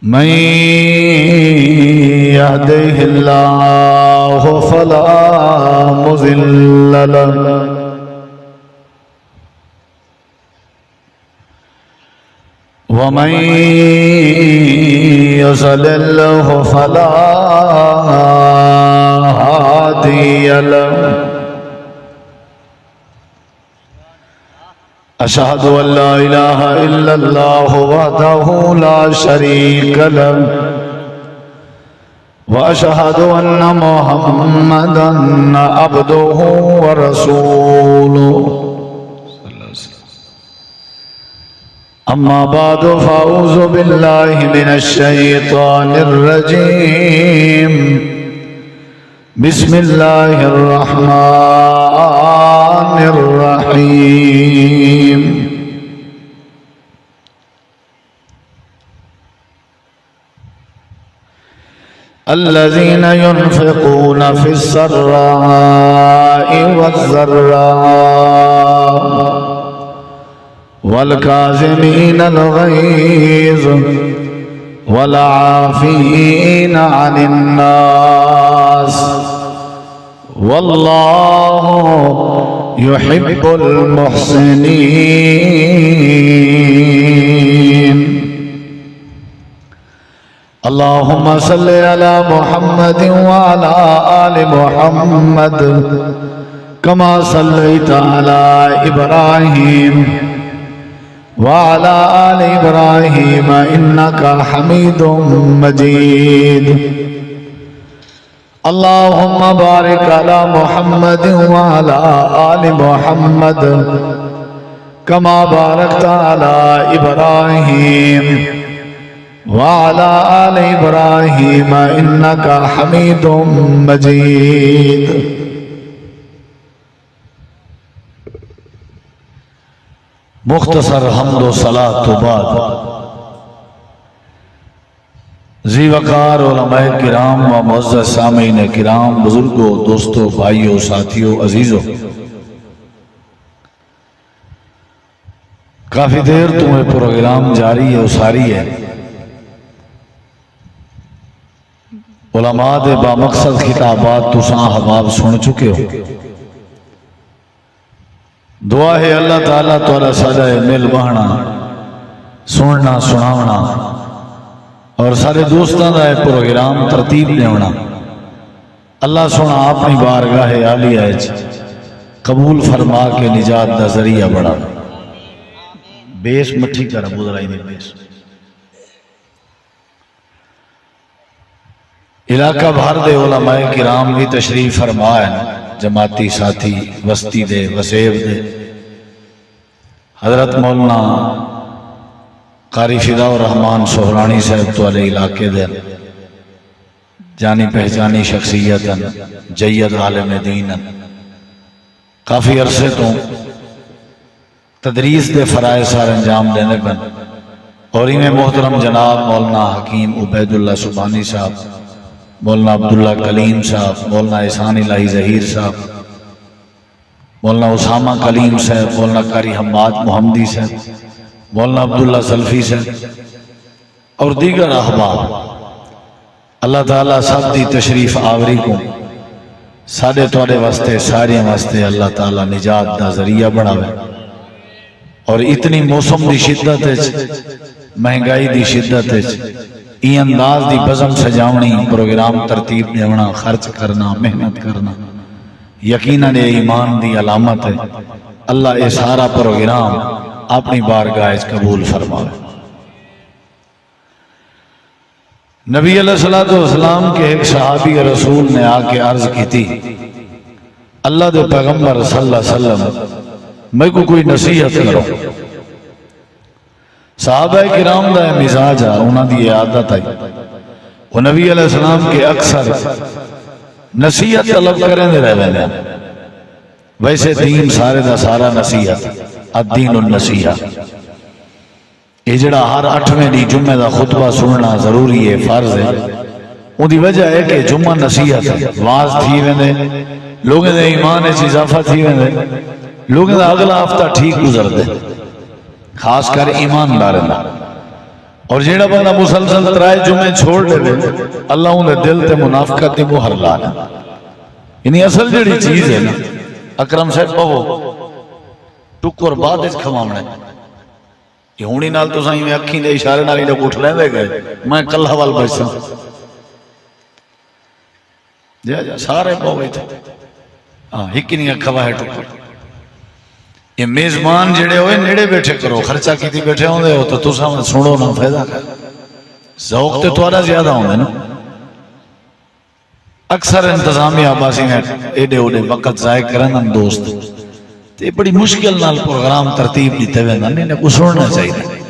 من يهده الله فلا مضل له ومن يضلل فلا هادي له أشهد أن لا إله إلا الله وحده لا شريك له وأشهد أن محمدا عبده ورسوله أما بعد فأعوذ بالله من الشيطان الرجيم بسم الله الرحمن الرحيم الذين ينفقون في السراء والضراء والكاظمين الغيظ والعافين عن الناس والله يحب المحسنين اللهم صل على محمد وعلى آل محمد كما صليت على إبراهيم وعلى آل إبراهيم إنك حميد مجيد اللهم بارك على محمد وعلى آل محمد كما باركت على إبراهيم وعلى آل إبراهيم إنك حميد مجيد مختصر حمد و صلاۃ و بعد ذی وقار علماء کرام و معزز سامعین کرام، بزرگوں، دوستوں، بھائیوں، ساتھیوں، عزیزوں، کافی دیر تمہیں پروگرام جاری ہے، اساری ہے۔ علماء دے بامقصد خطابات تساں حباب سن چکے ہو۔ دعا ہے اللہ تعالیٰ تعالیٰ سادہ مل بہنا، سننا، سناونا اور سارے دوستان دا پروگرام ترتیب لیونا اللہ سونا اپنی بارگاہ عالیہ قبول فرما کے نجات دا ذریعہ بڑھا۔ بیس مٹھی کر بودرائی دی بیس علاقہ بھر دے علماء کرام بھی تشریف فرمائے، جماعتی ساتھی وسطی دے وسیب دے حضرت مولانا قاری فدا الرحمن سہرانی صاحب تو علیہ علاقے دے جانی پہچانی شخصیت جید عالم دین، کافی عرصے تو تدریس دے فرائض سار انجام دینے پن، اور انہیں محترم جناب مولانا حکیم عبید اللہ سبحانی صاحب، مولانا عبداللہ کلیم صاحب، مولانا احسان الہی ظہیر صاحب، مولانا اسامہ کلیم صاحب، مولانا قاری حماد محمدی صاحب، مولانا عبداللہ سلفی صاحب اور دیگر احباب، اللہ تعالیٰ سب دی تشریف آوری کو ساڑھے توڑے واسطے سارے واسطے اللہ تعالیٰ نجات دا ذریعہ بڑھاوے، اور اتنی موسم دی شدت ہے، مہنگائی دی شدت ہے، این انداز دی بزم سجاونی، پروگرام ترتیب دیونا، خرچ کرنا، محنت کرنا یقیناً ایمان دی علامت ہے۔ اللہ اے سارا پروگرام اپنی بارگاہ قبول فرمائے۔ نبی علیہ السلام کے ایک صحابی رسول نے آ کے عرض کی تھی، اللہ دے پیغمبر صلی اللہ علیہ وسلم میں کو کوئی نصیحت کرو۔ صحابہ کرام دا مزاج ہے، انہاں دی عادت ہے، وہ نبی علیہ السلام کے اکثر نصیحت طلب کریں دے رہے ہیں۔ ویسے دین سارے دا سارا نصیحت، الدین النصیحہ، یہ جڑا ہر 8ویں دی جمعہ دا خطبہ سننا ضروری ہے، فرض ہے۔ ان دی وجہ ہے کہ جمعہ نصیحت ہے، واز تھی ویندے، لوگوں دے ایمان اضافہ تھی ویندے، لوگوں دا اگلا ہفتہ ٹھیک گزر دے، خاص کر ایمان دارنا۔ اور جیڑا بندہ مسلسل ترائے جمعے چھوڑ لے اللہ انہیں دل تے منافقت تے مہر لانا. یعنی اصل جڑی چیز ہے نا اکرم صاحب بہو ٹکر بعد اس کھوامنے یہ ہونی نال تو سائیں میں اکھیں دے اشارے نال انہیں اٹھ لیں دے گئے میں کل حوال بچتا جا سارے بہوے تھے ہی نہیں اکھوا ہے ٹکر. یہ میزبان جڑے ہوئے نیڑے بیٹھے کرو خرچہ کیتی بیٹھے ہوں دے ہو تو سامنے سنو نہ فائدہ کر ذوق تے توارا زیادہ ہوں دے نا. اکثر انتظامی آباسی میں ایڈے اوڈے وقت ضائع کرن ہم دوست تے بڑی مشکل نال پروگرام ترتیب دیتے ہوئے انہیں کو سننا چاہیے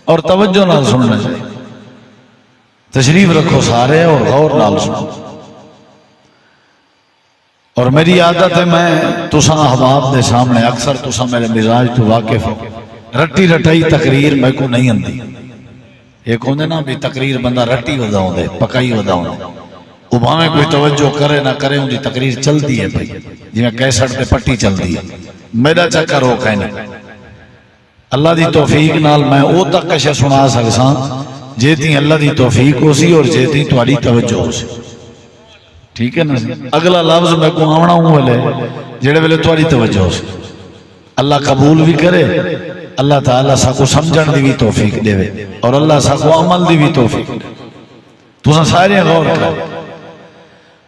اور توجہ نال سننا چاہیے. تشریف رکھو سارے اور غور نال سنو. اور میری عادت ہے میں تساں احباب دے سامنے اکثر تساں میرے مزاج تو واقف ہو رٹی رٹائی تقریر میں کو نہیں اندی. ایک ہوندے نا بھی تقریر بندہ رٹی وداؤں دے پکائی وداؤں دے وہ بھاویں کوئی توجہ کرے نہ کرے ان کی تقریر چل دی ہے بھائی جی میں کیسٹ دے پٹی چل دی ہے میرا چکر ہو کہنے اللہ دی توفیق نال میں او تک کشے سنا سکساں جیتی اللہ دی توفیق ہو سی اور جیتی تواڈی توجہ ہو سی. ٹھیک ہے نا اگلا لفظ میں کو آونا ہوں والے جڑے ویلے تواڈی توجہ ہو سی اللہ قبول بھی کرے. اللہ تعالیٰ سا کو سمجھن دی بھی توفیق دے اور اللہ سا کو عمل دی بھی توفیق دے. تو سارے غور کرو.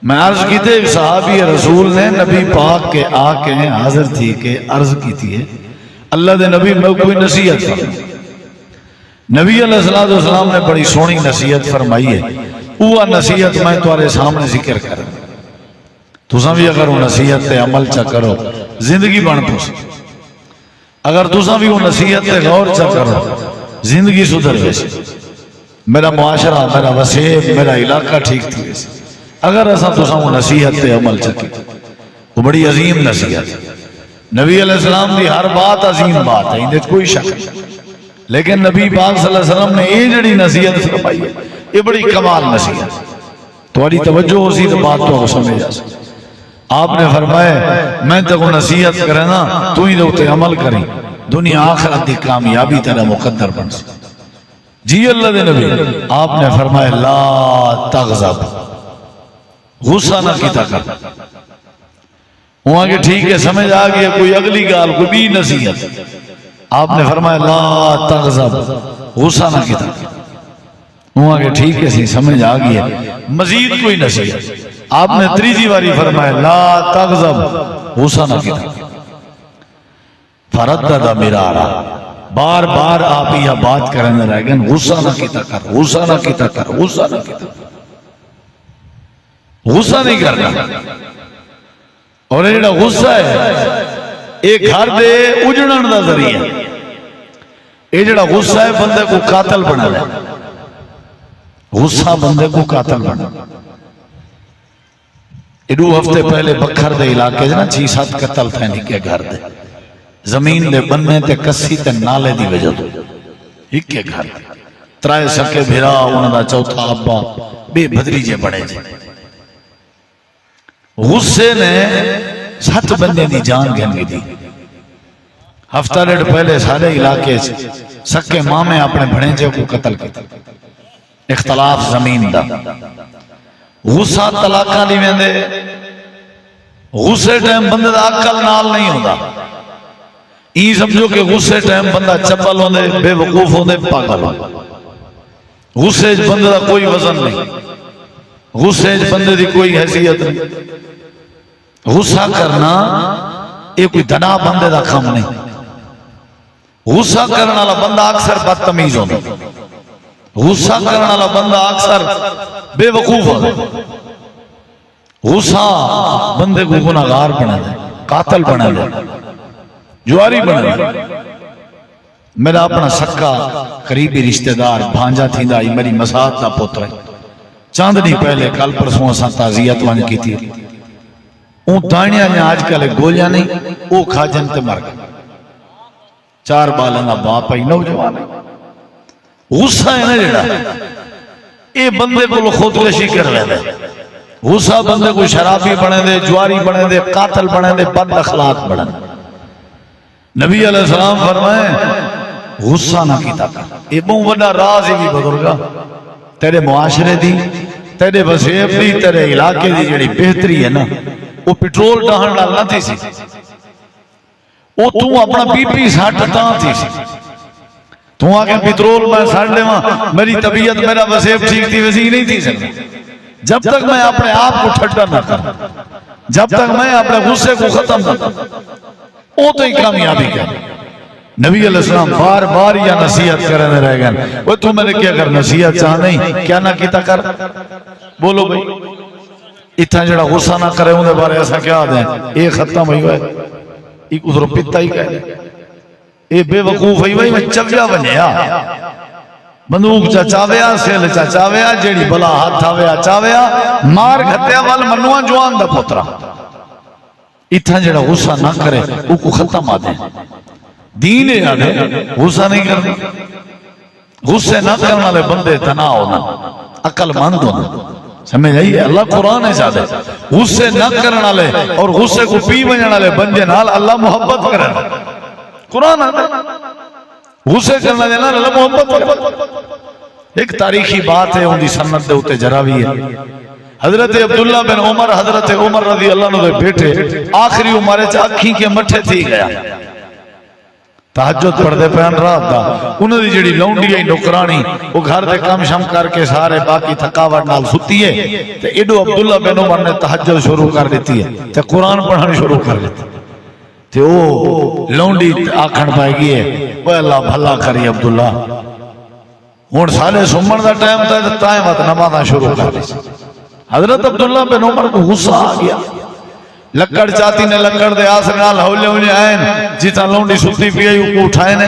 میں عرض کی تھے صحابی رسول نے نبی پاک کے آ کے حاضر تھی کہ عرض کی تھی اللہ دے نبی میں کوئی نصیحت فرمائی. نبی علیہ السلام نے بڑی سونی نصیحت فرمائی ہے وہ نصیحت میں تمہارے سامنے ذکر کر تساں بھی اگر وہ نصیحت تے عمل چا کرو زندگی بن پوسی. اگر تساں بھی وہ نصیحت تے غور چا کرو زندگی سدھر ویسی. میرا معاشرہ میرا وسیب میرا علاقہ ٹھیک تھی ویسی اگر ایسا تساں وہ نصیحت تے عمل چا کی وہ بڑی عظیم نصیحت. نبی علیہ السلام دی ہر بات عظیم بات ہے اندر کوئی شک نہیں لیکن نبی پاک صلی اللہ علیہ وسلم نے یہ جڑی نصیحت فرمائی ہے یہ بڑی کمال نصیحت. تمہاری توجہ ہو سی تو بات تو سمجھ آ سکتی. آپ نے فرمایا میں تو کو نصیحت کرے نا تو ہی دوتے عمل کریں دنیا آخرت دی کامیابی تیرا مقدر بن سی. جی اللہ دے نبی آپ نے فرمایا لا تغضب غصہ نہ کیتا کر. وہاں کہ ٹھیک ہے سمجھ آ گیا کوئی اگلی گال کوئی بھی نصیحت. آپ نے فرمایا لا تغضب غصہ نہ کیتا کر. وہاں کہ ٹھیک ہے سی سمجھ آ گیا مزید کوئی نصیحت. آپ نے تیسری باری فرمایا لا تغضب غصہ نہ کیتا کر. فردد مرارا بار بار آپ یہ بات کرنے رہ گئے غصہ نہ کیتا کر غصہ نہ کیتا کر غصہ نہ کیتا کر. غصہ نہیں کرنا. اور یہ جڑا غصہ ہے ایک گھر دے اجڑن دا ذریعہ. یہ جڑا غصہ ہے بندے کو قاتل بنا لے. غصہ بندے کو قاتل بنا. دو ہفتے پہلے بکھر دے علاقے نا 6-7 قتل تھے نکے گھر دے زمین دے بننے تے کسی تے نالے دی وجہ تو ہکے گھر ترائے سکے بھیرا انہوں دا چوتھا ابا بے بھدریجے بڑے جے. غصے نے 7 بندے دی جان گھنگی دی. ہفتہ ڈیڑھ پہلے سارے علاقے سکے مامے اپنے بھڑینجے کو قتل کیا. اختلاف زمین دا. غصہ طلاقاں نہیں ویندے. غصے ٹائم بندے دا عقل نال نہیں ہوتا. یہ سمجھو کہ غصے ٹائم بندہ چپل ہوندے بے وقوف ہوندے پاگل ہوندے. غصے بندے دا کوئی وزن نہیں. غصے بندے دی کوئی حیثیت نہیں. غصہ کرنا یہ کوئی دنا بندے دا کام نہیں. غصہ کرنے والا بندہ اکثر بدتمیز ہوتا. غصہ کرنے والا بندہ اکثر بے وقوف ہوتا. غصہ بندے کو گناہگار بنا دے قاتل بنا دے جواری بنا دے. میرا اپنا سکا قریبی رشتہ دار بھانجا تھی دا میری مساعد دا پوتر ہے. چاندنی پہلے کل پرسوں اساں تعزیت وان کی تھی. اون دانیاں نے آج کل گولیاں نہیں او کھا جن تے مر گئے. 4 بالوں دا باپ ہے نوجوان ہے. غصہ ہے نا جڑا اے بندے کو خودکشی کر رہے ہیں. غصہ بندے کو شرابی بنے دے جواری بنے دے قاتل بنے دے بد اخلاق بنے دے. نبی علیہ السلام فرمائے غصہ نہ کیتا کر. یہ بہت بڑا راز ہے بھی بزرگا. تیرے معاشرے دی، تیرے وظیف دی، تیرے علاقے دی جڑی بہتری ہے نا، وہ پٹرول ڈہن نال نہ تھی سی، وہ تو اپنا بی پی سٹ تاں تھی سی. تو آگے پٹرول میں سٹ لے ماں، میری طبیعت میرا وظیف ٹھیک تھی ویسی نہیں تھی سکتا. جب تک میں اپنے آپ کو ٹھڈا نہ کر، جب تک میں اپنے غصے کو ختم نہ کر، وہ تو ہی کامیابی کیا. نبی علیہ السلام بار بار یا نصیحت کرنے رہ گئے. وہ تو میں نے کیا کر نصیحت چاہ نہیں کیا نہ کیتا کر. بولو بھئی اتنا جڑا غصہ نہ کرے انہیں بارے ایسا کیا دیں ایک ختم ہوئی ہوئے ایک ادھر پیتا ہی کہہ دیں اے بے وقوف ہوئی ہوئی میں چویا بنیا بندوق چا چاویا سیل چا چاویا جیڑی بلا ہاتھ آویا چاویا مار گھتیا وال منوان جوان دا پترا. اتنا جڑا غصہ نہ کرے وہ کو ختم آدھیں. دین ہے آدھے غصہ نہیں کرنے. غصے نہ کرنے والے بندے تنا ہونا عقل مند ہونا. سمجھ آئیے اللہ قرآن ہے چاہتے غصے نہ کرنے والے اور غصے کو پی بننے والے بندے نال اللہ محبت کرنا. قرآن آتا ہے غصے کرنا دینا اللہ محبت کرنا. ایک تاریخی بات ہے ان دی سنت دے ہوتے جراوی ہے. حضرت عبداللہ بن عمر، حضرت عمر رضی اللہ عنہ دے بیٹھے آخری عمرے چا اکھیں کے مٹھے تھی گیا. تہجد پڑھ دے پہن رات دا انہوں دی جڑی لونڈی ہے نکرانی وہ گھر دے کام شم کر کے سارے باقی تھکاوٹ نال ستی ہے. تے ایڈو عبداللہ بن عمر نے تہجد شروع کر دیتی ہے تے قرآن پڑھنا شروع کر دیتی. تے او لونڈی آکھن پائے گی ہے وہ اللہ بھلا کری عبداللہ ہون سالے سمن دا ٹائم تا تائیں وقت نمازہ شروع کر دی. حضرت عبداللہ بن عمر کو غصہ آ گیا. لکڑ چاہتی نے لکڑ دے آسر نال ہولے ہونے آئین جیتا لونڈی ستی پی آئی کو اٹھائے نے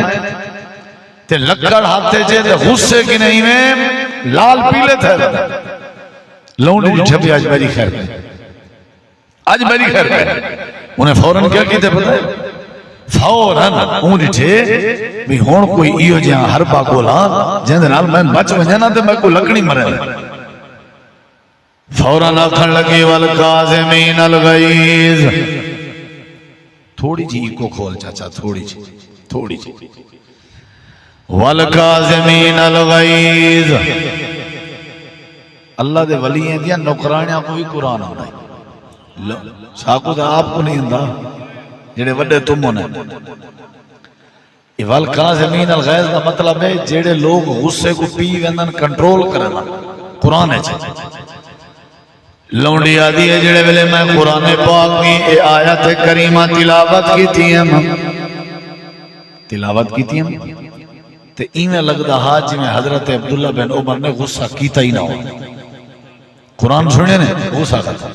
تے لکڑ ہاتھے جے تے غصے کی نہیں میں لال پیلے تھے. لونڈی جو چھپی آج میری خیر پہ آج میری خیر پہ انہیں فوراں کیا کیتے پتہ ہے فوراں انہیں چھے بھی ہون کوئی ایو جہاں ہر با کولا جہاں نال میں بچ ونجانا تے میں کوئی لکڑی مرے فوراں آکھن لگی والکاظمین الغیظ. تھوڑی جی کو کھول چاچا تھوڑی جی والکاظمین الغیظ. اللہ دے ولی ہیں دیا نکرانیاں کو بھی قرآن ہونا ہے ساکو دا آپ کو نہیں ہندہ جڑے وڈے تم ہونے. والکاظمین الغیظ دا مطلب ہے جڑے لوگ غصے کو پی ویندن کنٹرول کرنا قرآن ہے چھے. لونڈی آدھی ہے جڑے ویلے میں قرآن پاک کی اے آیت کریمہ تلاوت کی تھی ہیں تے ایمیں لگدا ہاتھ جی میں حضرت عبداللہ بن عمر نے غصہ کیتا ہی نہ ہو. قرآن سنے نے غصہ کرتا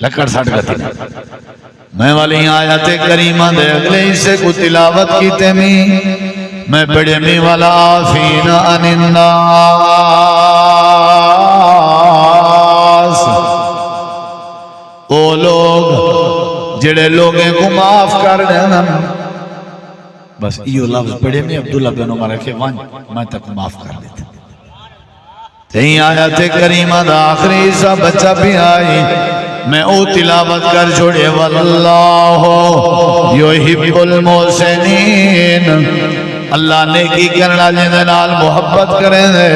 لکڑ ساٹھ گتی میں والی آیت کریمہ دے اگلے اسے کو تلاوت کی تیمی میں بڑے میں والا آفین عن الناس. وہ لوگ جڑے لوگیں کو معاف کر دینا بس یہ لفظ پڑھے میں عبداللہ بن عمر رکھے وان میں تک معاف کر دیتا. تہیں آیت کریمہ دا آخری سا بچہ بھی آئی میں او تلاوت کر چھوڑے واللہ یحب المحسنین. اللہ نے کی کرنا جنہ نال محبت کریں دے.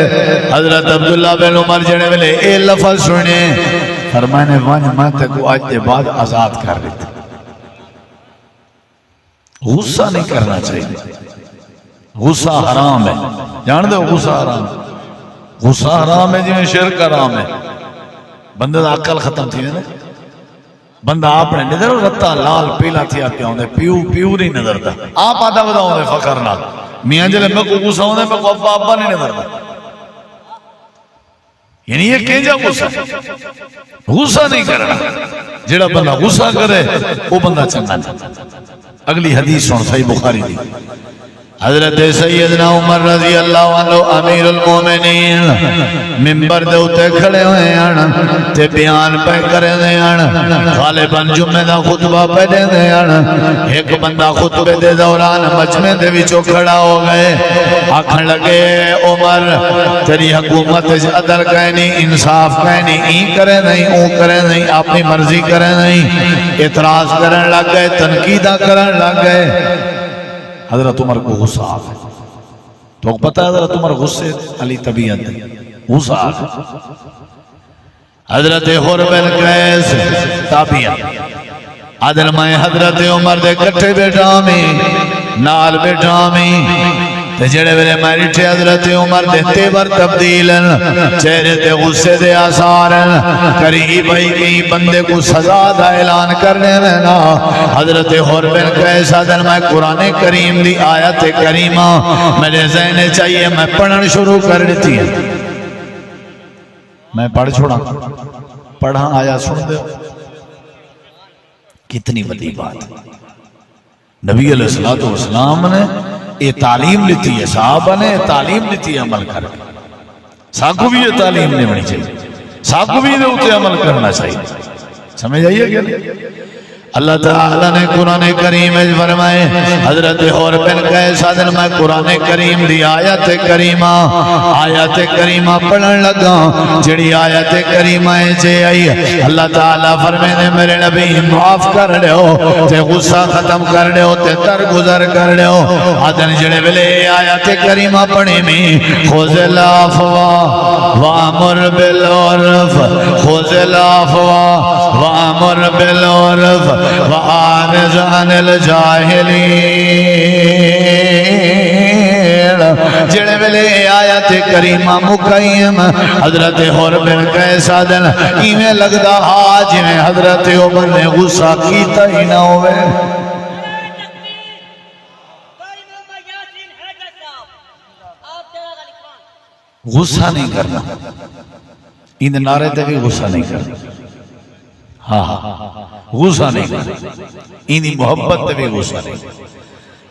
حضرت عبداللہ بن عمر جڑے ملے اے لفظ سنے فرمانے وانی میں تک آج دے بعد آزاد کر دیتا. غصہ نہیں کرنا چاہیے. غصہ حرام ہے جان دے غصہ حرام ہے. غصہ حرام ہے جنہیں شرک حرام ہے. بندہ دا عقل ختم تھی نا بندہ آپ نے نظر رتا لال پیلا تھیا پیا ہوندے پیو نہیں نظر دا آپ آدھا بدا ہوندے فقر نال میاں جلے میں کو غصہ ہوندے میں کو ابا نہیں نظر دا. یعنی یہ کینجا غصہ نہیں کرنا. جڑا بندہ غصہ کرے وہ بندہ چنگا نہیں. اگلی حدیث سن صحیح بخاری دی. حضرت سیدنا عمر رضی اللہ عنہ امیر المومنین ممبر دے اتے کھڑے ہوئے ہیں تے بیان پہ کرے دے ہیں غالباً جمعہ دا خطبہ پہ دے ہیں. ایک بندہ خطبے دے دوران مجمع دے وچوں کھڑا ہو گئے آکھن لگے عمر تیری حکومت عدل کہنی انصاف کہنی این کرے نہیں اون کرے نہیں اپنی مرضی کرے نہیں. اعتراض کرن لگ گئے تنقیدہ کرن لگ گئے. حضرت عمر کو غصہ آ گئے تو پتہ ہے حضرت عمر غصے علی طبیعت غصہ حضرت حر بن قیس تابعیت عدل میں حضرت عمر دے کٹھے بیٹھا میں نال بیٹھا میں تے جڑے ویلے میں ڈٹھے حضرت عمر دے تیور تبدیلن چہرے تے غصے دے آثارن قریب ہی کئی بندے کو سزا دا اعلان کرنے میں نا حضرت حر بن قیس عدل میں قرآن کریم دی آیت کریمہ میرے ذہن چاہیے میں پڑھن شروع کر دیتی ہے میں پڑھ چھوڑا پڑھا آیا سن دے کتنی بڑی بات نبی علیہ السلام نے یہ تعلیم لیتی ہے صحابہ نے تعلیم لیتی ہے عمل کر کے ساکو بھی یہ تعلیم نہیں ہونی چاہیے ساکو بھی یہ عمل کرنا چاہیے سمجھ آئیے کیا نہیں اللہ تعالیٰ نے قرآن کریم میں فرمائے حضرت حر بن قیس عدل میں قرآن کریم دی آیت کریمہ پڑھن لگا جڑی آیت کریمہ جے آئی اللہ تعالیٰ فرمائے میرے نبی معاف کر لے ہو تے غصہ ختم کر لے ہو تے درگزر کر لے ہو عدل جڑے بلے آیت کریمہ پڑھی میں خذ العفو وامر بالعرف خذ العفو وامر بالعرف وَآرِزْ عَنِ الْجَاهِلِينَ جڑے ویلے آیت کریمہ مقیم حضرت حر بن قیس عدل ایویں لگدا آج میں حضرت عمر نے غصہ کیتا ہی نہ ہوئے غصہ نہیں کرنا ان نعرے تے بھی غصہ نہیں کرنا ہاں غصہ نہیں کرنا انہی محبت تے بھی غصہ نہیں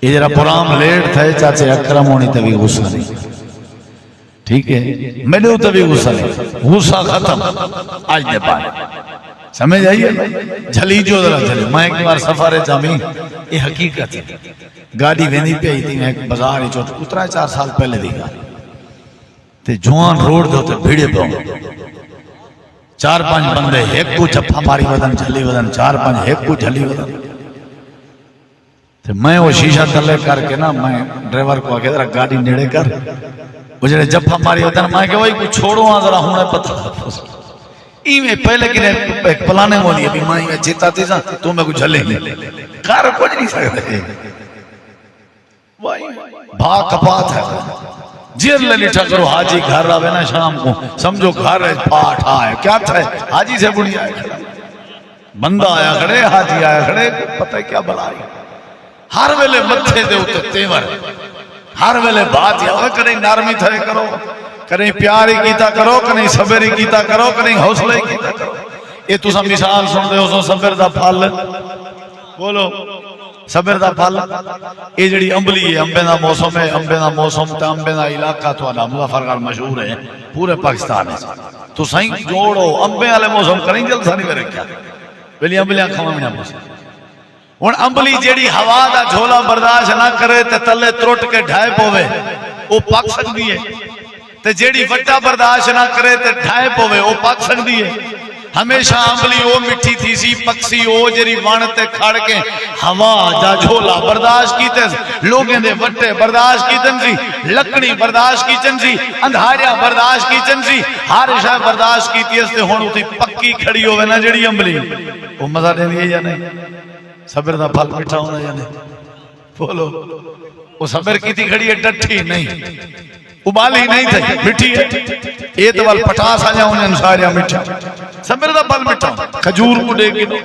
یہ جرا پرام لیٹ تھے چاچے اکرم ہونی تے بھی غصہ نہیں ٹھیک ہے میں نے تے بھی غصہ نہیں غصہ ختم آج دے پائے سمجھ آئیے جھلی جو ذرا جھلی میں ایک بار سفر جامی یہ حقیقت ہے گاڑی وینی پہ ہی تھی میں ایک بازار ہی چوٹ اترا 4 سال پہلے دی گا تے جوان روڈ دے ہوتے بھیڑے پہ 4-5 بندے ایک کو جھپا ماری ودن جھلی ودن 4-5 ایک کو جھلی ودن میں وہ شیشہ تلے کر کے نا میں ڈرائیور کو آگے ذرا گاڑی نیڑے کر وہ جڑے جھپا ماری ودن میں کہ وہی کو چھوڑو ہاں ذرا ہونے پتہ میں پہلے کی ایک پلانے مولی ابھی میں جیتا تھی سا تو میں کو جھلے کار کچھ نہیں سکتے بھا کپات ہے جیر لے لٹھا کرو حاجی گھر رہا نا شام کو سمجھو گھر ہے پاٹھ آئے کیا تھا حاجی سے بڑی آئے کھڑا بندہ آیا کھڑے حاجی آیا کھڑے پتہ کیا بلائی ہر ویلے متھے دے ہوتے تیور ہر ویلے بات یا کریں نارمی تھے کرو کریں پیاری کیتا کرو کریں صبری کیتا کرو کریں حوصلے کیتا کرو یہ تو سب مثال سن دے ہو سو صبر دا پھل بولو صبر دا پھل یہ جڑی امبلی ہے امبے دا موسم ہے امبے دا موسم تے امبے دا علاقہ تو آنا مظفرگڑھ مشہور ہے پورے پاکستان ہے تو سائیں جوڑو امبے والے موسم کریں جلسہ نہیں میرے کیا ویلی امبلیاں کھاواں میں نہ موسم ہن امبلی جڑی ہوا دا جھولا برداشت نہ کرے تے تلے ترٹ کے ڈھائے پوے وہ پک سکدی ہے تے جیڑی وٹا برداشت نہ کرے تے ڈھائے پوے وہ پک سکدی ہے ہمیشہ امبلی او مٹھی تھی سی پکسی او جری وانتے کھڑ کے ہوا دا جھولا برداشت کیتے لوگیں دے وٹے برداشت کیتن سی لکڑی برداشت کیتن سی اندھاریا برداشت کیتن سی ہر شے برداشت کیتی اس تے ہن اوتھی پکی کھڑی ہوے نا جڑی امبلی او مزہ دیندی ہے یا نہیں صبر دا پھل میٹھا ہونا یا نہیں بولو وہ صبر کیتی کھڑی ہے ڈٹھی نہیں ابالی نہیں تھے مٹھی ہے یہ تو بل پٹاس آ جاؤں نے ساریا مٹھا صبر دا پھل میٹھا کھجور کو دے گنو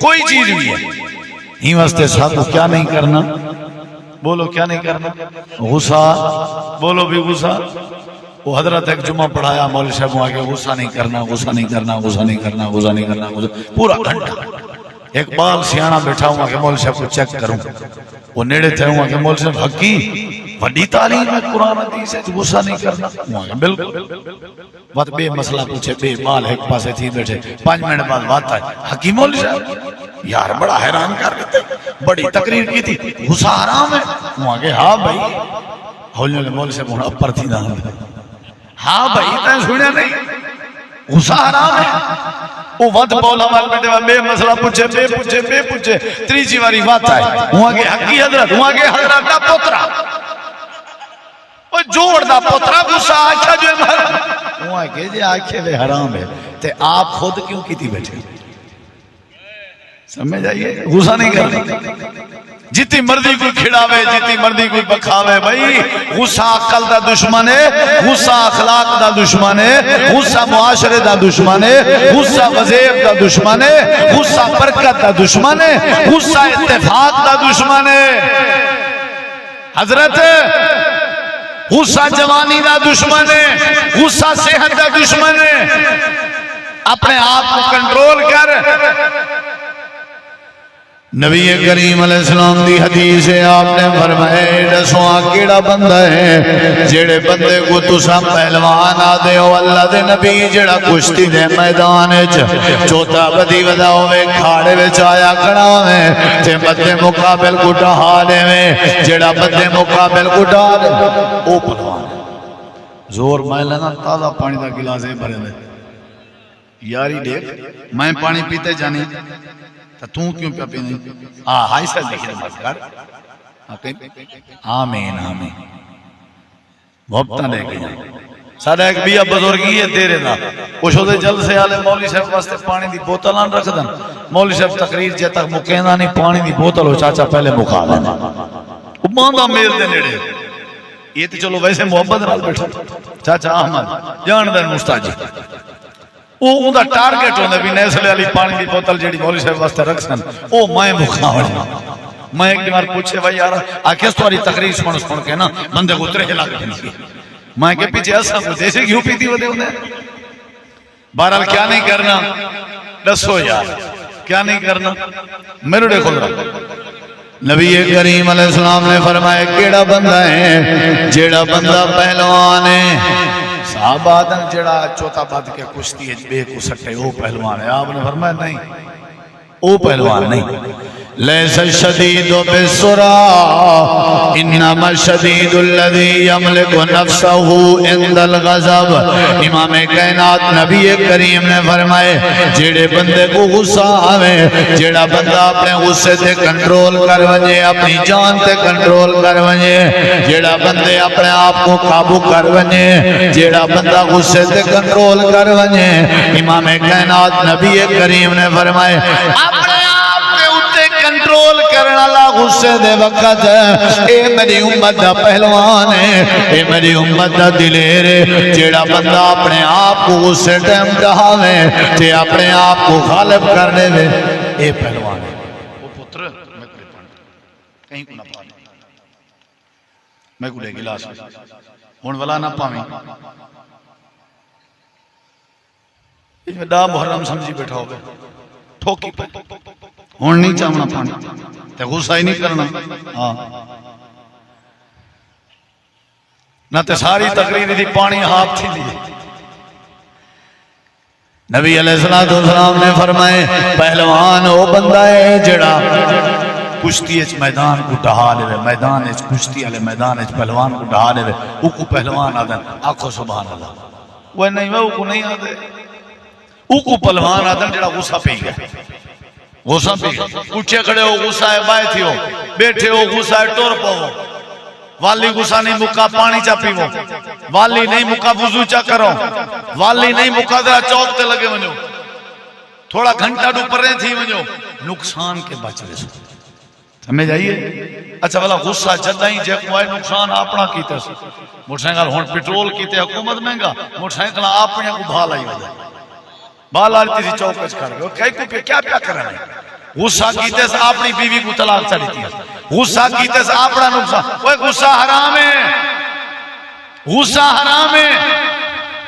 کوئی چیز بھی ہے ہی واسطے ساتھو کیا نہیں کرنا بولو کیا نہیں کرنا غصہ بولو بھی غصہ وہ حضرت ایک جمعہ پڑھایا مولوی صاحب وہاں کے غصہ نہیں کرنا غصہ نہیں کرنا غصہ نہیں کرنا غصہ نہیں کرنا پورا گھنٹہ ایک بال سیانہ بیٹھا ہوں کہ مولوی صاحب کو چیک کروں وہ نیڑے تھے ہوں کہ مولوی صاحب حقی وڈی تعلیم ہے قرآن حدیث ہے غصہ نہیں کرنا بالکل بات بے مسئلہ پوچھے بے بال ایک پاسے تھی بیٹھے 5 منٹ بعد بات آئے حقی مولوی صاحب یار بڑا حیران کر دیتے بڑی تقریر کی تھی غصہ حرام ہے وہاں کہ ہاں بھائی ہولنے کے مولوی صاحب اپر تھی نہ ہاں بھائی تیں سنیا نہیں غصہ حرام ہے وہ وقت بولا مال بیٹے بے مسئلہ پوچھے تریجی واری بات آئے وہاں کے حقی حضرت وہاں کے حضرت کا پوترا وہ جوڑ دا پترا غصہ آکھا جو مر وہ آکھے جے آکھے وے حرام ہے تے آپ خود کیوں کیتی بیٹھے سمجھ آئیے غصہ نہیں کرنا جتنی مرضی کوئی کھڑاوے جتنی مرضی کوئی بکھاوے بھائی غصہ عقل دا دشمن ہے غصہ اخلاق دا دشمن ہے غصہ معاشرے دا دشمن ہے غصہ وظیف دا دشمن ہے غصہ برکت دا دشمن ہے غصہ اتفاق دا دشمن ہے حضرت غصہ جوانی دا دشمن ہے غصہ صحت دا دشمن ہے اپنے آپ کو کنٹرول کر نبی کریم علیہ السلام دی حدیث ہے آپ نے فرمایا دسواں کیڑا بندہ ہے جڑے بندے کو تساں پہلوان آدے ہو اللہ دے نبی جڑا کشتی دے میدان وچ چوتھا بدی ودا ہوے کھاڑے وچ آیا کھڑا ہوے تے بدے مقابل کو ڈھا دے جڑا بدے مقابل کو ڈھا دے او پہلوان زور میں لینا تازہ پانی دا گلاس ہے بھرے دے یاری دیکھ میں پانی پیتے جانی تو کیوں پیا پینے ہائی سا دیکھیں مذکر آمین آمین محبتہ لے کے جائیں سادہ ایک بیا بزرگی ہے تیرے دا کچھو دے جلد سے آلے مولی صاحب واسطے پانی دی بوتل آن رکھ دن مولی صاحب تقریر جے تک مکیندہ نہیں پانی دی بوتل ہو چاچا پہلے مکھا دینا وہ باندھا میل دے نیڑے یہ تو چلو ویسے محبت نال بیٹھا چاچا احمد جان دن مستاجی وہ اندھا ٹارگیٹ ہوندے بھی نیسلے علی پانی دی بوتل جیڑی مولی صاحب واسطے رکھ سن او میں مخاوڑا میں ایک دیمار پوچھے بھائی یارا آکیس تو آری تقریر سن کے نا بندے کو اترے ہلا کے میں کہ پیچھے ایسا کو دیسے کیوں پیتی ہوتے ہوندے بہرحال کیا نہیں کرنا دسو یار کیا نہیں کرنا میرے دیکھو رہا نبی کریم علیہ السلام نے فرمایا کیڑا بندہ ہے جیڑا بندہ پہلوان ہے صحابہ آدم جڑا چوتھا بات کے کشتی ہے بے کو سٹے او پہلوان ہے آپ نے فرمایا نہیں او پہلوان نہیں لیس الشدید بالسرعہ انما الشدید الذی یملک نفسہ عند الغضب امام کائنات نبی کریم نے فرمائے جڑے بندے کو غصہ آوے جڑا بندہ اپنے غصے تے کنٹرول کر ونجے اپنی جان تے کنٹرول کر ونجے جڑا بندے اپنے آپ کو قابو کر ونجے جڑا بندہ غصے تے کنٹرول کر ونجے امام کائنات نبی کریم نے فرمائے اپنے کنٹرول کرنا اللہ غصے دے وقت اے میری امت دا پہلوان ہے اے میری امت دا دلیر ہے جیڑا بندہ اپنے آپ کو غصے ٹائم ڈہاوے تے اپنے آپ کو غالب کر دے وے اے پہلوان ہے وہ پتر میں کلے پڑھ کہیں کو نہ پاویں میں کلے گلاس ہون والا نہ پاویں اس میں دا محرم سمجھی بیٹھا ہو گئے ٹھوکی پہ ہون نہیں چاہنا پانی تے غصہ ہی نہیں کرنا نہ تے ساری تقریر دی پانی ہاتھ تھی لی نبی علیہ السلام نے فرمائے پہلوان او بندہ ہے جڑا کشتی اچ میدان کو ڈہا لے میدان اچ کشتی والے میدان اچ پہلوان کو ڈہا لے او کو پہلوان آدن آنکھو سبحان اللہ وہ نہیں وہ کو نہیں آدے او کو پہلوان آدن جڑا غصہ پی گیا غصہ پی اٹھے کھڑے ہو غصہ ہے بائے تھی ہو بیٹھے ہو غصہ ہے ٹور پا ہو والی غصہ نہیں مکا پانی چا پی ہو والی نہیں مکا وضو چا کرو والی نہیں مکا درہ چوک تے لگے ونجو تھوڑا گھنٹہ ڈو پر رہے تھی ونجو نقصان کے بچ رہے سو سمجھ آئیے اچھا والا غصہ جدائیں جے کوئی نقصان اپنا کیتے سو موٹر سائیکل ہون پیٹرول کیتے حکومت مہنگا موٹر سائیکل اپنے کو بھال آئی وجہ بال آلتی تھی چوکچ کر گئے کئی کو کیا پیا کرنے غصہ کیتے سے اپنی بیوی کو طلاق چڑی تھی غصہ کیتے سے اپنا نقصان وہ غصہ حرام ہے غصہ حرام ہے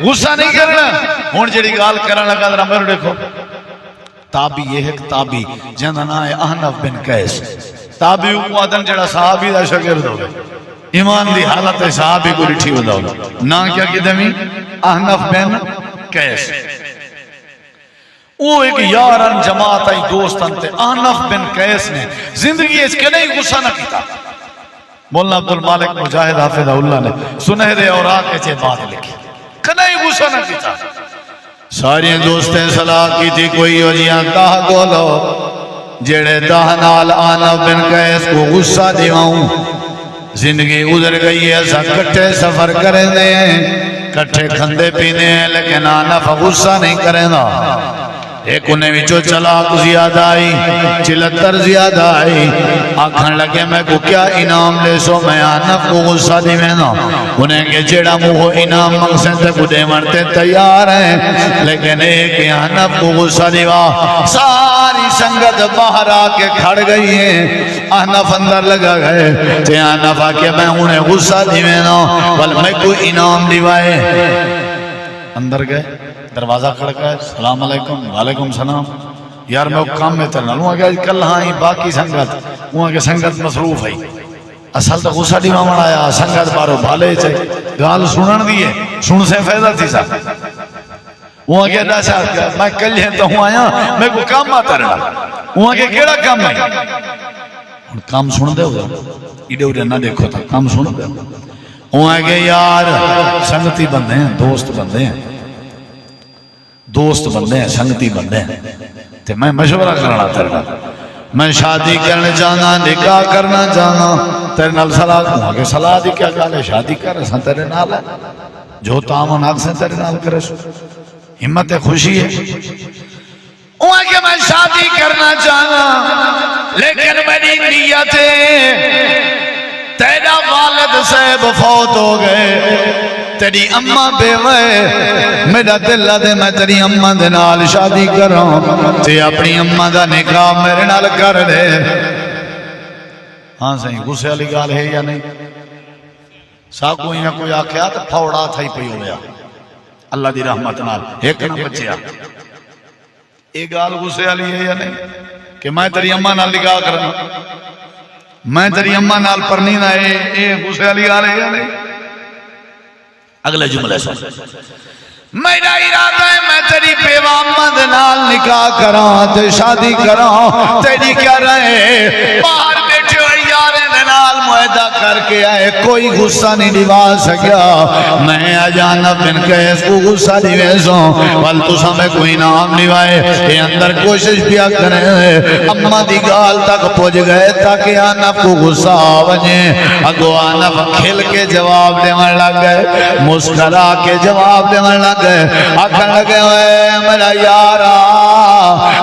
غصہ نہیں کرنا ہون جڑی گال کرنا لگا ذرا میرے دیکھو تابی یہ ہے تابی جنہ نا ہے احنف بن قیس تابی کو آدم جڑا صحابی دا شاگرد ہو گئے ایمان دی حالت صحابی کو لٹھی ودا ہو نا کیا کی دمی احنف بن قیس وہ ایک یاران جماعت آئی دوستان تے احنف بن قیس نے زندگی اس کے نہیں غصہ نہ کیتا مولانا عبدالمالک مجاہد حافظ اللہ نے سنہرے اور آکے چے بات لکھی کدھائی غصہ نہ کیتا ساری دوستیں صلاح کی تھی کوئی وجیاں داہ گولو جڑے داہ نال احنف بن قیس کو غصہ دیواؤں زندگی گزر گئی ہے ایسا کٹھے سفر کریں دے کٹھے کھندے پینے ہیں لیکن آنف غصہ نہیں کریں دا ایک انہیں وچو چلاک زیادہ آئی چلتر زیادہ آئی آکھن لگے میں کو کیا انعام لے سو میں آنف کو غصہ دی میں نا انہیں کہ جیڑا مو انعام مقصد تے کو دے مرتے تیار ہیں لیکن ایک آنف کو غصہ دیوا ساری سنگت باہر آکے کھڑ گئی ہیں آنف اندر لگا گئے تے آنف آکے میں انہیں غصہ دی میں نا بل میں کو انعام دیوائے اندر گئے دروازہ کھڑکا ہے السلام علیکم وعلیکم السلام یار میں کام میں ترنا لوں آگے کل ہاں ہی باقی سنگت وہاں کے سنگت مصروف ہے اصل تو غصہ ڈیما مڑایا سنگت بارو بھالے چھے گال سنن دیئے سن سے فیضہ تھی سا وہاں کے ڈاسا میں کل ہیں تو ہوں آیا میں کو کام ماں ترنا وہاں کے کیڑا کام ہے کام سن دے ہو ایڈے اڑے نہ دیکھو تھا کام سن دے وہاں کے یار سنگتی بندے ہیں دوست بندے ہیں دوست بندے ہیں سنگتی بندے ہیں تے میں مشورہ کرنا تیرنا میں شادی کرنے جانا نکاح کرنا جانا تیرے نال صلاح کہوں کہ صلاح دی کیا گالے شادی کر رہا تیرے نال ہے جو تامن آگ سے تیرے نال کرے سو ہمت خوشی ہے وہاں کہ میں شادی کرنا جانا لیکن میری نیت تیرا والد صاحب فوت ہو گئے تیری اممہ بے وے میرا دل دے میں تیری اممہ دے نال شادی کراں تے اپنی اممہ دا نکاح میرے نال کر دے ہاں صحیح غصے والی گال ہے یا نہیں سا کوئی نہ کوئی آکھیا تو پھوڑا تھا ہی پئی ہویا اللہ دی رحمت نال ایک نہ بچیا ایک گال غصے والی ہے یا نہیں کہ میں تیری اممہ نال نکاح کرنا میں تیری اممہ نال پرنی نہ اے غصے والی گال ہے یا نہیں اگلے جملے سن میرا ارادہ ہے میں تیری بیوہ امد نال نکاح کراں تے شادی کراں تیری کیا رہے باہر بیٹھے ہوئے یارے نال معاہدہ کر کے آئے کوئی غصہ نہیں دیوا سکیا میں اجانب بن کے اس کو غصہ دیوے سوں ول تو سمیں کوئی نام دیوائے یہ اندر کوشش بیا کریں اممہ دی گال تک پوچھ گئے تاکہ آنف کو غصہ آوجے اگو آنف کھل کے جواب دے من لگ گئے مسکرا کے جواب دے من لگ گئے آکھن لگے ہوئے میرا یارا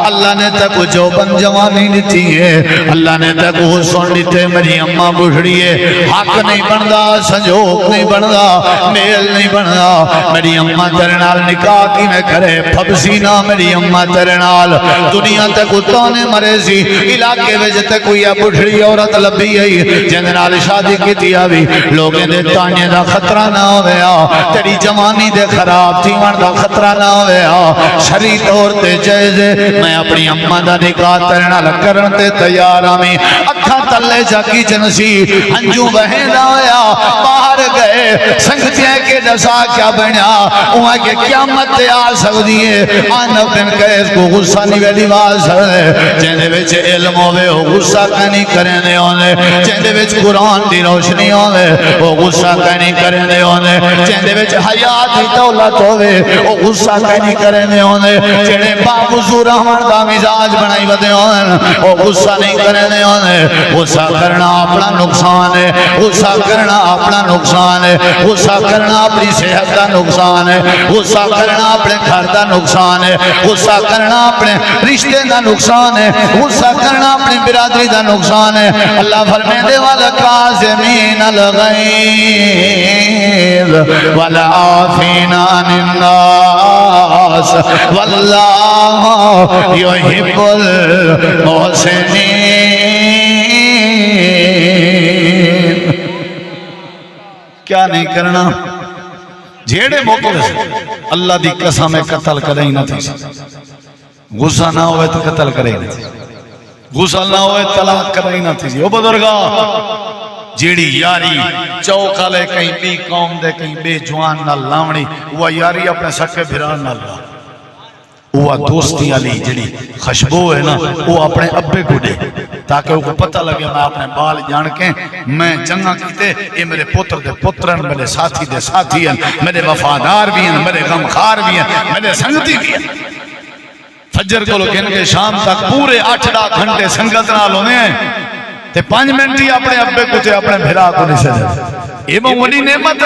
اللہ نے تک جو بن جوانی دیتی ہے اللہ نے تک حسن دیتے میری اممہ بڑھڑی ہے حق نہیں بندا سنجوک نہیں بندا میل نہیں بندا میری اممہ تیرے نال نکاح کی میں کرے پھبسی نہ میری اممہ تیرے نال دنیا تک اتانے مرے سی علاقے میں جتے کوئی بڑھڑی عورت لبی ہے جن نال شادی کی تیا بھی لوگیں دے تانے دا خطرہ نہ ہویا تیری جوانی دے خراب تھی ون دا خطرہ نہ ہویا شری طور تے جائزے میں اپنی اممہ دا نکاح تیرے نال کرن تے تیار آمی اکھا تلے جا کی جنسی ہنجو بہنہ ہویا باہر گئے سنگتیاں کے دسا کیا بنیا وہاں کے قیامت آ سکتی ہے آنف بن کے اس کو غصہ نہیں ویلی باز ہے جہنے بچ علم ہوئے وہ غصہ کہنی کرنے ہونے جہنے بچ قرآن دی روشنی ہوئے وہ غصہ کہنی کرنے ہونے جہنے بچ حیات ہی دولت ہوئے وہ غصہ کہنی کرنے ہونے جہنے باوضو رحمان دا مزاج بنائی بدے ہونے وہ غصہ نہیں کرنے ہونے غصہ کرنا اپنا نقصان ہے غصہ کرنا اپنا نقصان ہے غصہ کرنا اپنی صحت کا نقصان ہے غصہ کرنا اپنے گھر کا نقصان ہے غصہ کرنا اپنے رشتے کا نقصان ہے غصہ کرنا اپنی برادری کا نقصان ہے اللہ فرمانے والا کاظمین الغیظ والعافین عن الناس واللہ یحب المحسنین کیا نہیں کرنا جھیڑے موقع سے اللہ دی قسم قتل کرے ہی نہ تھی غصہ نہ ہوئے تو قتل کرے ہی نہ تھی غصہ نہ ہوئے طلاق کرے ہی نہ تھی او بزرگا جیڑی یاری چوکا لے کہیں بی قوم دے کہیں بے جوان نہ لاؤنی وہ یاری اپنے سکے بھران نہ لا وہ دوستی علی جڑی خشبو ہے نا وہ اپنے ابے کو دے تاکہ وہ کو پتہ لگے میں اپنے بال جان کے میں جنگا کیتے یہ میرے پتر دے پترن میرے ساتھی دے ساتھی ہیں میرے وفادار بھی ہیں میرے غمخار بھی ہیں میرے سنگتی بھی ہیں فجر کو لوگ ان کے شام تک پورے 8 گھنٹے سنگت نال ہونے ہیں تے 5 منٹ ہی اپنے ابے کو تے اپنے بھرا کو نہیں سجا یہ بڑی نعمت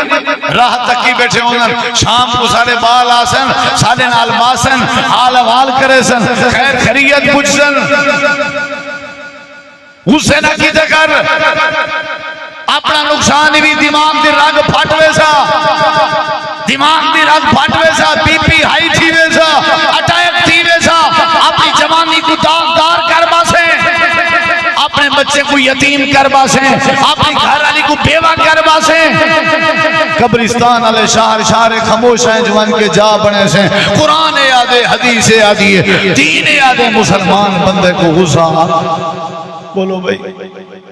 راہ تکی بیٹھے ہوں شام کو سارے بال آسن سارے نال باسن حال حوال کرے سن خیر خیریت پوچھ سن اسے نہ کیتے کر اپنا نقصان بھی دماغ دی رگ پھٹوے سا دماغ دی رگ پھٹوے سا بی پی ہائی تھی ویسا اٹیک تھی ویسا اپنی جوانی کو داغدار کر باسے اپنے بچے کو یتیم کر باسے اپنی گھر والی کو بیوہ کر باسے قبرستان والے شہر خاموش ہیں جوان کے جا بنے سے قرآن یاد ہے حدیث یاد ہے دین یاد ہے مسلمان بندے کو غصہ بولو بھائی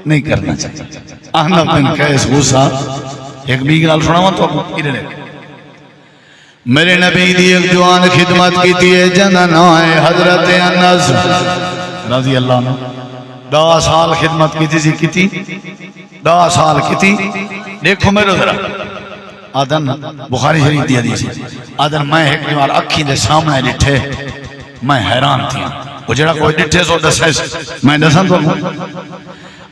نہیں کرنا چاہیے احنف بن قیس غصہ ایک بھی گال سنا تو ادھر میرے نبی دی ایک جوان خدمت کی تھی جنن آئے حضرت انس رضی اللہ عنہ 10 سال خدمت کی تھی 10 سال کی تھی دیکھو میرے ذرا آدن بخاری شریف دی حدیث آدن میں ایک دیوار اکھی دے سامنے ڈٹھے میں حیران تھی وہ جڑا کوئی ڈٹھے سو دسے میں دسن تو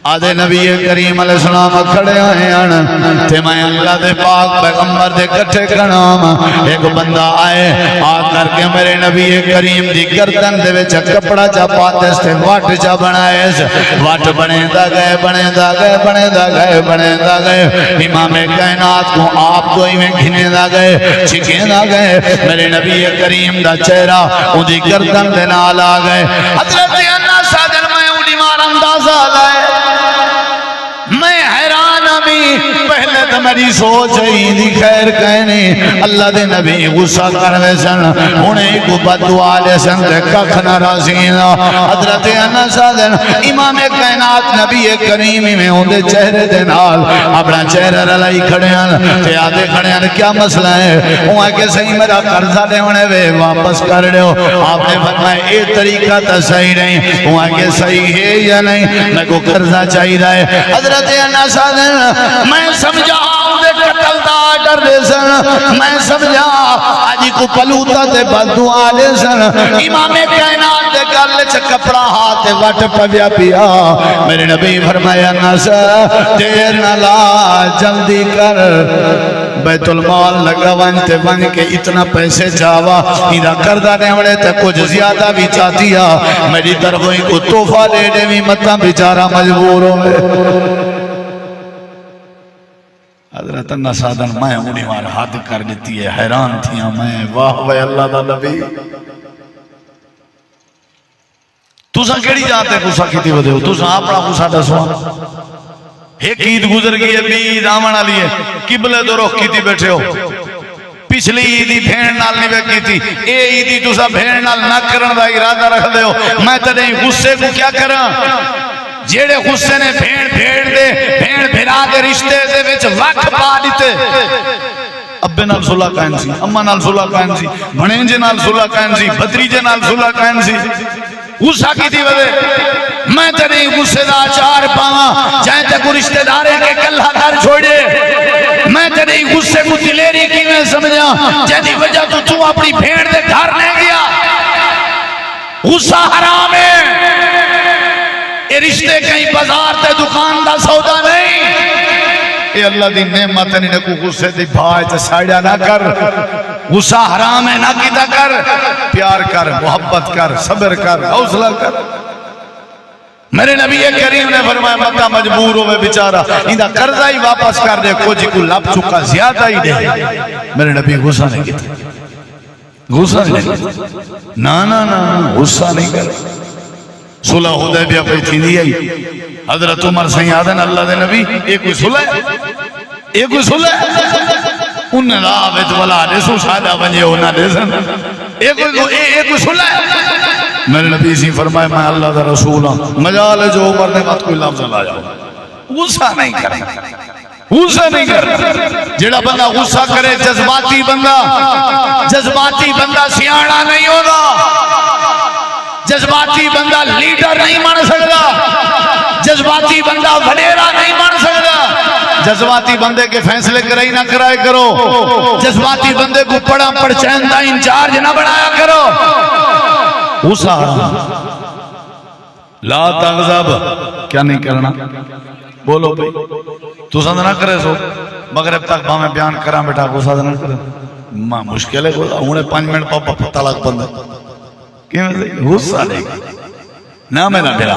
آدھے نبی کریم علیہ السلام کھڑے آئے تے میں اللہ دے پاک پیغمبر دے کٹھے کھڑام ایک بندہ آئے آ کر کے میرے نبی کریم دی گردن دے وچ کپڑا چا پاتے سے واٹ چا بنائے واٹ بنے دا گئے امام کائنات کو آپ کو ہی میں گھنے دا گئے چھکے دا گئے میرے نبی کریم دا چہرہ ان دی گردن دے نال آ گئے حضرت انس صادر میں انہی مار اندازہ لائے میں حیران ہمیں پہلے تو میری سوچ ہی دی خیر کہنے اللہ دے نبی غصہ کرنے سن انہیں کو بدعا لے سن دے ککھ ناراضین حضرت انس صادر امام کائنات نبی کریم میں ان دے چہرے دے نال اپنا چہرہ رلائی کھڑے ہیں تے آدھے کھڑے ہیں کیا مسئلہ ہے وہاں کہ صحیح میرا قرضہ دے ہونے وے واپس کر رہے ہو آپ نے فرمایا اے طریقہ تا صحیح نہیں وہاں کہ صحیح ہے یا نہیں میں کو قرضہ چاہی رہا ہے حضرت انس صادر میں سمجھا دے قتل دا آڈر دے سن میں سمجھا آجی کو پلوتا تے بدعا لے سن امام کائنات دے گل چ کپڑا ہاتھ وٹ پویا پیا میرے نبی فرمایا انس دیر نہ لا جلدی کر بیت المال لگا ونتے ون کے اتنا پیسے چاہوا ایدہ کردہ نے ہونے تے کچھ زیادہ بھی چاہتیا میری طرف ہی کو توفہ لے دے بھی مطا بیچارہ مجبوروں میں حضرت انس صادر میں انہی وار حد کر دیتی ہے حیران تھیا میں واہ وے اللہ دا نبی تُسا کیڑی جاتے غصہ کیتی ودے ہو تُسا اپنا غصہ دسوا ایک عید گزر گئی ہے عید آمنا لیے قبلے دو رخ کیتی بیٹھے ہو پچھلی عیدی بھین نال نہیں بیٹھی تھی اے عیدی تُسا بھین نال نہ کرن دا ارادہ رکھ دے ہو میں تدیں غصے کو کیا کرا جیڑے غصے نے بھین بھیرا دے رشتے دے وچ وقت پا دیتے ابے نال صلح قائم سی اماں نال صلح قائم سی بھنیجے نال صلح قائم سی بھتریجے نال صلح قائم سی غصہ کی تھی وجہ میں تیرے غصے دا چار پاواں جائیں تے کو رشتہ دارے کے کلہ کر چھوڑے میں تیرے غصے کو دلیری کی میں سمجھا جیدی وجہ تو اپنی بھیڑ دے گھر نہیں گیا غصہ حرام ہے یہ رشتے کہیں بازار تے دکان دا سودا نہیں اے اللہ دی نعمت نے کو غصے دی بھائی تے ساڑیا نہ کر غصہ حرام ہے نہ کیتا کر پیار کر محبت کر صبر کر حوصلہ کر میرے نبی کریم نے فرمایا مکہ مجبور ہوئے بیچارہ اندہ قرضہ ہی واپس کر دے کوئی کو لپ چکا زیادہ ہی دے میرے نبی غصہ نہیں کیتا غصہ نہیں نا غصہ نہیں کر صلح حدیبیہ پہ تھی دی آئی حضرت عمر سہی آدھن اللہ دے نبی ایک کوئی صلح انہیں لاویت والا رسو سادہ بنجے ہونا دیسن ایک کوئی صلح میرے نبی سی فرمائے میں اللہ دا رسول ہوں مجال جو عمر نے بات کوئی لفظ لا جاؤ غصہ نہیں کرنا جیڑا بندہ غصہ کرے جذباتی بندہ سیاڑا نہیں ہونا جذباتی بندہ لیڈر نہیں بن سکتا جذباتی بندہ وڈیرا نہیں بن سکتا جذباتی بندے کے فیصلے کرائی نہ کرائے کرو جذباتی بندے کو پڑا پڑچیندہ انچارج نہ بنایا کرو غصہ لا تغضب، کیا نہیں کرنا؟ بولو بھئی تو سند نہ کرے سو مغرب تک میں بیان کراں بیٹا کو سند نہ کرے ماں مشکل ہے انہیں 5 منٹ پاپا طلاق بند غصہ لے گا نہ میں نہ ملا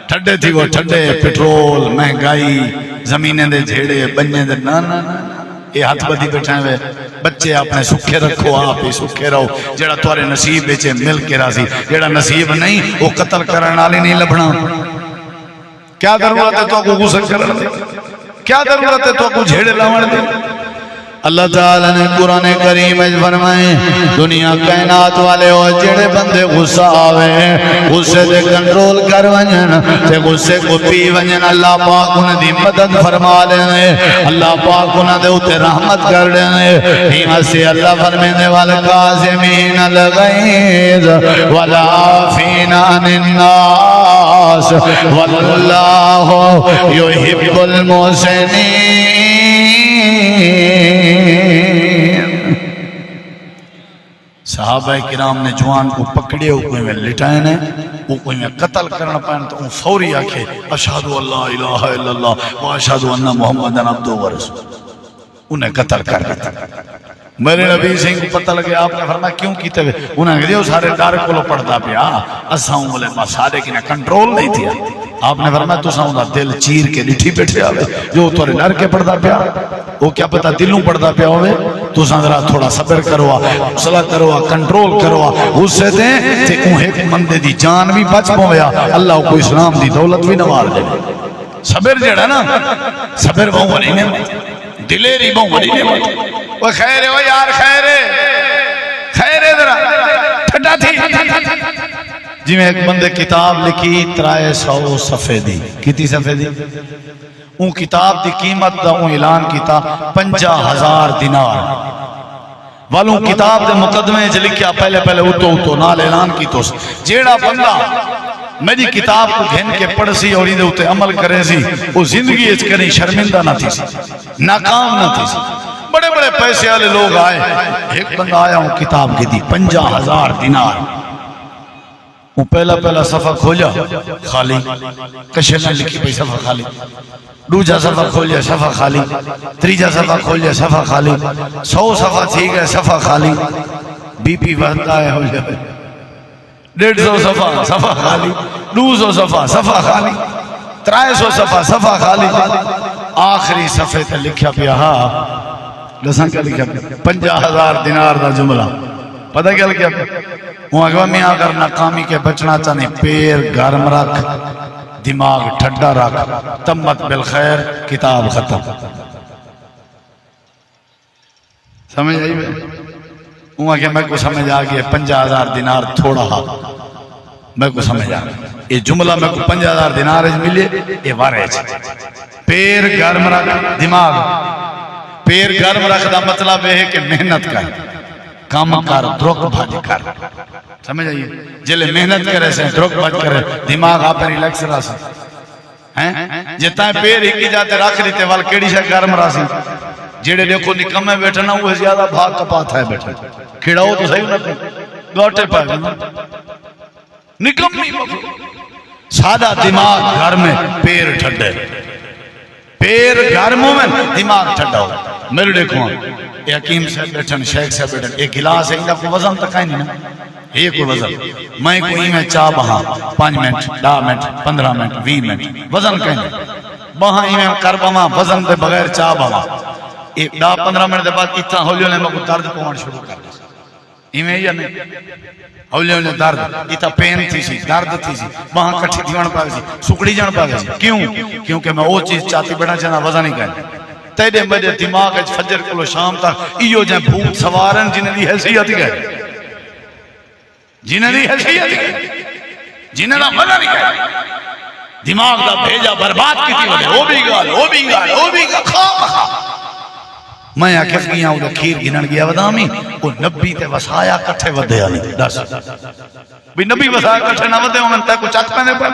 ٹھڈے تھی وہ ٹھڈے پٹرول مہنگائی زمینیں دے جھیڑے بننے دے نا نا نا یہ ہاتھ بدی بیٹھے ہوئے بچے اپنے سکھے رکھو آپ ہی سکھے رہو جڑا تمہارے نصیب بیچے مل کے راضی جڑا نصیب نہیں وہ قتل کرنے والی نہیں لبنا کیا ضرورت ہے تو کو غصہ کرنے دی کیا ضرورت ہے تو کو جھیڑے لاون دی اللہ تعالیٰ نے قرآن کریم میں فرمائے دنیا کائنات والے ہو جڑے بندے غصہ آوے غصے دے کنٹرول کر ونجن تے غصے کو پی ونجن اللہ پاک انہیں دی مدد فرما لینے اللہ پاک انہیں دے اتے رحمت کر لینے ہیمہ سے اللہ فرمینے والقاسمین الغیظ والعافین عن الناس واللہ یحب المحسنین صحابہ کرام نے جوان کو پکڑے وہ کوئی میں لٹائے نے وہ کوئی میں قتل کرنا پائن تو ان فوری آکھے اشہدو اللہ الہ الا اللہ و اشہدو انہ محمد عبدہ و رسول انہیں قتل کر دیتا میرے نبی سنگھ کو پتہ لگے آپ نے فرمایا کیوں کیتے ہوئے انہیں کہا سارے دار کو لو پڑھتا پیا اساؤں بولے سارے کی کنٹرول نہیں تھیا آپ نے فرمایا تو ساؤں دا دل چیر کے لٹھی بیٹھے آوے جو تورے ڈر کے پڑھتا پیا وہ کیا پتا دلوں پڑھتا پیا ہوئے تو سندرہ تھوڑا صبر کروا صلاح کروا کنٹرول کروا غصے دیں تے اون ایک مندے دی جان بھی بچ پویا اللہ کو اسلام دی دولت بھی نوار دے صبر جڑا نا صبر بہوں بڑی نعمت دلیری بہوں بڑی نعمت وہ خیر ہے وہ یار خیر ہے ذرا ٹھڈا تھی جی میں ایک بندے کتاب لکھی 300 صفحے دی کتنی صفحے دی اون کتاب دی قیمت دا اون اعلان کیتا 50,000 دینار والوں کتاب دے مقدمے جو لکھیا پہلے اتو نال اعلان کی تو جیڑا بندہ میری کتاب کو گھن کے پڑھ سی اور ہی دے اتے عمل کرے سی وہ زندگی اچ کریں شرمندہ نہ تھی سی ناکام نہ تھی سی بڑے بڑے پیسے والے لوگ آئے ایک بندہ آیا ہوں کتاب کی دی 50,000 دینار وہ پہلا صفحہ کھوجا خالی کشے نہ لکھی پئی صفحہ خالی دوجا صفحہ کھولیا صفحہ خالی تریجا صفحہ کھولیا صفحہ خالی 100 صفحہ تھی گئے صفحہ خالی بی پی بڑھتا ہے ہو جائے 150 صفحہ خالی 200 صفحہ خالی 300 صفحہ خالی آخری صفحے تے لکھیا پیا ہاں لسان کیا لکھیا پیا 50,000 دینار دا جملہ پتہ کیا لکھیا پیا وہ اگر میں اگر ناکامی کے بچنا چاہنے پیر گرم رکھ دماغ ٹھڈا رکھ تمت بالخیر کتاب ختم سمجھ آئی بے وہ اگر میں کو سمجھ آگئے 50,000 دینار تھوڑا ہا میں کو سمجھ آگئے یہ جملہ میں کو 50,000 دینار ملے یہ وارے پیر گرم رکھ دماغ پیر گرم رکھ دا مطلب ہے کہ محنت کر کام کر درک بھاج کر سمجھ آئیے جلے محنت کرے سے درک بھاج کرے دماغ آپ ریلیکس راسی جتنا پیر ہی کی جاتے رکھ دیتے وال کیڑی شاہ گرم راسی جیڑے دیکھو نکم میں بیٹھنا وہ زیادہ بھاگ کپات ہے بیٹھے کھڑا ہو تو صحیح نہ گوٹے پائے نکم نہیں سادہ دماغ گھر میں پیر ٹھڈے پیر گرموں میں دماغ ٹھڈا ہو میرے دیکھو یہ حکیم سے بیٹھن شیخ سے بیٹھن ایک گلاس ہے انہا کو وزن تک آئی نہیں نا یہ کوئی وزن میں کوئی میں چاہ بہا 5 منٹ 10 منٹ 15 منٹ 20 منٹ وزن کہیں بہا میں کر بہا وزن دے بغیر چاہ بہا 10-15 منٹ دے بعد اتنا ہولیوں نے میں کو درد پوان شروع کر دیا ایمیں یا نہیں ہولیوں نے درد اتنا پین تھی سی درد تھی سی بہا کٹھی دیوان پاک سی سکڑی جان پاک سی کیوں کیونکہ میں وہ چیز چاہتی بیٹھا چاہنا وزن ہی کہیں تیرے میرے دماغ اچھ فجر کلو شام تک ایو جائیں بھوت سوارن جنہیں دی حیثیت گئے جنہیں دی حیثیت گئے جنہیں دا مدہ نہیں گئے دماغ دا بھیجا برباد کی تھی وجہ وہ بھی گال خواہ میں آکھف گیا ہوں کھیر گنن گیا ودامی وہ نبی تے وسایا کٹھے ودے آنی دس بھی نبی وسایا کٹھے نہ ودے ہوں میں تے کو چاک پہنے پر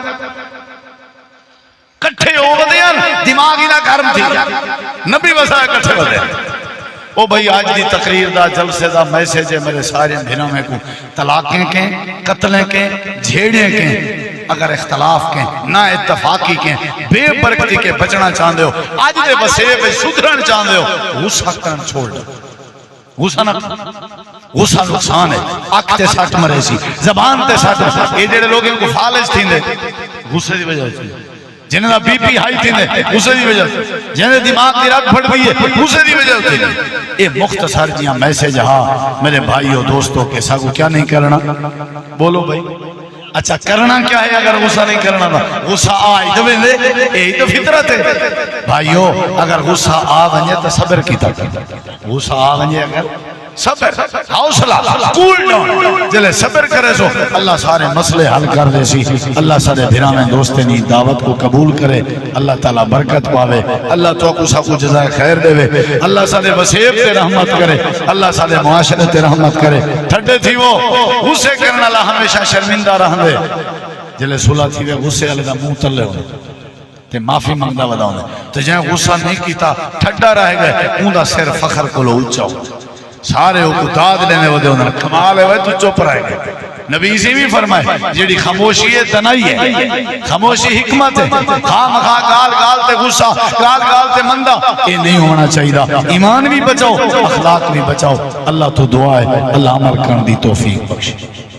کٹھے ہو ودے دماغی نہ گرم تھی نبی وسایا کٹھے ودے او بھئی آج دی تقریر دا جلسے دا میسیج ہے میرے سارے بھنوں میں کو طلاقیں کے قتلیں کے جھیڑیں کے اگر اختلاف کے نہ اتفاقی کے بے برکتی کے بچنا چاہتے ہو آج دے بسے پہ سدھرن چاہتے ہو غصہ کرن چھوڑ دو غصہ نہ غصہ نقصان ہے آنکھ تے سٹ مرے سی زبان تے سٹ یہ جڑے لوگ ان کو فالج تھی دے غصے دی وجہ سے جنہیں دا بی پی ہائی تھی دے غصے دی وجہ سے جنہیں دماغ کی رات پھٹ گئی ہے غصے دی وجہ سے یہ مختصر جیاں میسیج ہاں میرے بھائیو دوستوں کے ساتھ کیا نہیں کرنا بولو بھائی اچھا کرنا کیا ہے اگر غصہ نہیں کرنا تھا غصہ آئی تو میں دے یہی تو فطرت ہے بھائیو اگر غصہ آ گنجے تو صبر کی طاقت غصہ آ گنجے اگر صبر حوصلہ کول ڈاؤن جلے صبر کرے سو اللہ سارے مسئلے حل کر دے سی اللہ سارے بھرامیں دوستے نہیں دعوت کو قبول کرے اللہ تعالیٰ برکت پاوے اللہ تو کو سا کو جزائے خیر دے وے اللہ سارے وسیب تے رحمت کرے اللہ سارے معاشرے تے رحمت کرے تھڑے تھی وہ غصے کرنا اللہ ہمیشہ شرمندہ رہن دے جلے صلح تھی وہ غصے والے دا منہ تلے ہونے تے معافی منگدا وداؤں دے تو جہاں غصہ نہیں کیتا ٹھڈا رہ گئے اون دا سر فخر کو لو اچھا ہو سارے کو داد لینے ودے انہوں نے کمال ہے تو چپ رہے گئے نبی اسی بھی فرمائے جیڑی خاموشی ہے تنائی ہے خاموشی حکمت ہے خام خواہ گال گال تے غصہ گال گال تے مندہ یہ نہیں ہونا چاہیے ایمان بھی بچاؤ اخلاق بھی بچاؤ اللہ تو دعا ہے اللہ عمل کرن دی توفیق بخشے